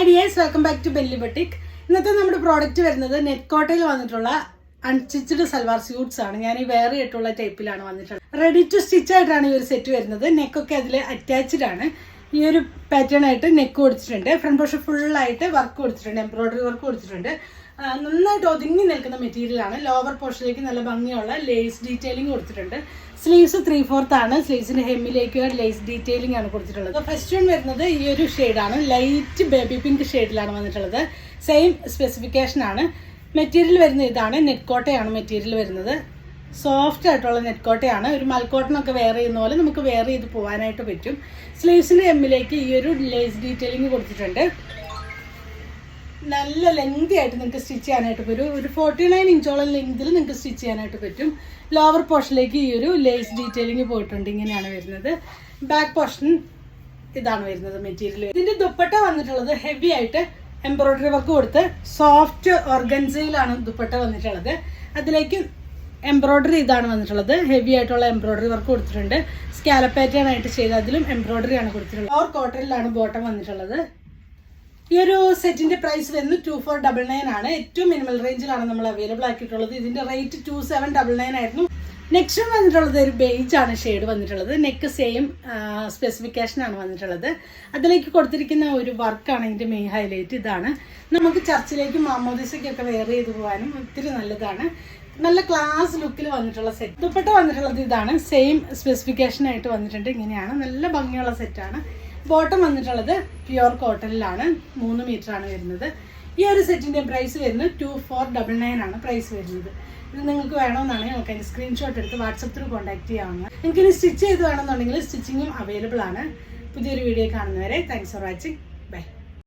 Dears, welcome back to belly boutique. ഇന്നത്തെ നമ്മുടെ product വരുന്നത് നെറ്റ് കോട്ടയിൽ വന്നിട്ടുള്ള അൺസ്റ്റിച്ച്ഡ് സൽവാർ സ്യൂട്ട്സ് ആണ്. ഞാൻ ഈ വേറെ ആയിട്ടുള്ള ടൈപ്പിലാണ് വന്നിട്ടുള്ളത്. റെഡി ടു സ്റ്റിച്ച് ആയിട്ടാണ് ഈ ഒരു സെറ്റ് വരുന്നത്. നെക്കൊക്കെ അതിൽ അറ്റാച്ച്ഡ് ആണ്. ഈ ഒരു പാറ്റേൺ ആയിട്ട് നെക്ക് കൊടുത്തിട്ടുണ്ട്. ഫ്രണ്ട് പോർഷൻ ഫുള്ളായിട്ട് വർക്ക് കൊടുത്തിട്ടുണ്ട്, എംബ്രോയിഡറി വർക്ക് കൊടുത്തിട്ടുണ്ട്. നന്നായിട്ട് ഒതുങ്ങി നിൽക്കുന്ന മെറ്റീരിയൽ ആണ്. ലോവർ പോർഷനിലേക്ക് നല്ല ഭംഗിയുള്ള ലേസ് ഡീറ്റെയിലിംഗ് കൊടുത്തിട്ടുണ്ട്. സ്ലീവ്സ് 3/4 ആണ്. സ്ലീവ്സിന്റെ ഹെമ്മിലേക്ക് ലേസ് ഡീറ്റെയിലിംഗ് ആണ് കൊടുത്തിട്ടുള്ളത്. ഫസ്റ്റ് വൺ വരുന്നത് ഈ ഒരു ഷെയ്ഡാണ്, ലൈറ്റ് ബേബി പിങ്ക് ഷെയ്ഡിലാണ് വന്നിട്ടുള്ളത്. സെയിം സ്പെസിഫിക്കേഷൻ ആണ്. മെറ്റീരിയൽ വരുന്നത് ഇതാണ്, നെറ്റ് കോട്ടയാണ് മെറ്റീരിയൽ വരുന്നത്. സോഫ്റ്റ് ആയിട്ടുള്ള നെറ്റ് കോട്ടയാണ്. ഒരു മൽക്കോട്ടനൊക്കെ വെയർ ചെയ്യുന്ന പോലെ നമുക്ക് വെയർ ചെയ്ത് പോകാനായിട്ട് പറ്റും. സ്ലീവ്സിന്റെ ഹെമ്മിലേക്ക് ഈ ഒരു ലേസ് ഡീറ്റെയിലിംഗ് കൊടുത്തിട്ടുണ്ട്. നല്ല ലെങ്തി ആയിട്ട് നിങ്ങൾക്ക് സ്റ്റിച്ച് ചെയ്യാനായിട്ട് പറ്റും. ഒരു 49 ഇഞ്ചോളം ലെങ്തിൽ നിങ്ങൾക്ക് സ്റ്റിച്ച് ചെയ്യാനായിട്ട് പറ്റും. ലോവർ പോർഷനിലേക്ക് ഈ ഒരു ലേസ് ഡീറ്റെയിലിംഗ് പോയിട്ടുണ്ട്. ഇങ്ങനെയാണ് വരുന്നത്. ബാക്ക് പോർഷൻ ഇതാണ് വരുന്നത് മെറ്റീരിയൽ. ഇതിന്റെ ദുപ്പട്ട വന്നിട്ടുള്ളത് ഹെവി ആയിട്ട് എംബ്രോയിഡറി വർക്ക് കൊടുത്ത് സോഫ്റ്റ് ഓർഗൻസയിലാണ് ദുപ്പട്ട വന്നിട്ടുള്ളത്. അതിലേക്ക് എംബ്രോയിഡറി ഇതാണ് വന്നിട്ടുള്ളത്. ഹെവി ആയിട്ടുള്ള എംബ്രോയിഡറി വർക്ക് കൊടുത്തിട്ടുണ്ട്. സ്കാലപ്പ് പാറ്റേൺ ആയിട്ട് ചെയ്ത് അതിലും എംബ്രോയിഡറി ആണ് കൊടുത്തിട്ടുള്ളത്. ഓർ കോട്ടണിലാണ് ബോട്ടം വന്നിട്ടുള്ളത്. ഈ ഒരു സെറ്റിന്റെ പ്രൈസ് വരുന്നത് 2499 ആണ്. ഏറ്റവും മിനിമൽ റേഞ്ചിലാണ് നമ്മൾ അവൈലബിൾ ആക്കിയിട്ടുള്ളത്. ഇതിന്റെ റേറ്റ് 2799 ആയിരുന്നു. നെക്സ്റ്റ് വന്നിട്ടുള്ളത് ഒരു ബേജ് ആണ് ഷെയ്ഡ് വന്നിട്ടുള്ളത്. നെക്ക് സെയിം സ്പെസിഫിക്കേഷൻ ആണ് വന്നിട്ടുള്ളത്. അതിലേക്ക് കൊടുത്തിരിക്കുന്ന ഒരു വർക്കാണ് ഇതിന്റെ മെയിൻ ഹൈലൈറ്റ്. ഇതാണ് നമുക്ക് ചർച്ചിലേക്കും മാമോദിസയ്ക്കൊക്കെ വെയർ ചെയ്ത് പോകാനും ഒത്തിരി നല്ലതാണ്. നല്ല ക്ലാസ് ലുക്കിൽ വന്നിട്ടുള്ള സെറ്റ്. ദുപ്പട്ട വന്നിട്ടുള്ളത് ഇതാണ്, സെയിം സ്പെസിഫിക്കേഷൻ ആയിട്ട് വന്നിട്ടുണ്ട്. ഇങ്ങനെയാണ്, നല്ല ഭംഗിയുള്ള സെറ്റാണ്. ബോട്ടം വന്നിട്ടുള്ളത് പ്യുവർ കോട്ടണിലാണ്. 3 മീറ്റർ ആണ് വരുന്നത്. ഈ ഒരു സെറ്റിന്റെ പ്രൈസ് വരുന്നത് 2499 ആണ് പ്രൈസ് വരുന്നത്. ഇത് നിങ്ങൾക്ക് വേണമെന്നാണെങ്കിൽ നമുക്ക് അതിന് സ്ക്രീൻഷോട്ട് എടുത്ത് വാട്സപ്പ് ത്രൂ കോൺടാക്ട് ചെയ്യാവുന്ന. നിങ്ങൾക്ക് ഇനി സ്റ്റിച്ച് ചെയ്ത് വേണമെന്നുണ്ടെങ്കിൽ സ്റ്റിച്ചിങ്ങും അവൈലബിൾ ആണ്. പുതിയൊരു വീഡിയോ കാണുന്നവരെ താങ്ക്സ് ഫോർ വാച്ചിങ്.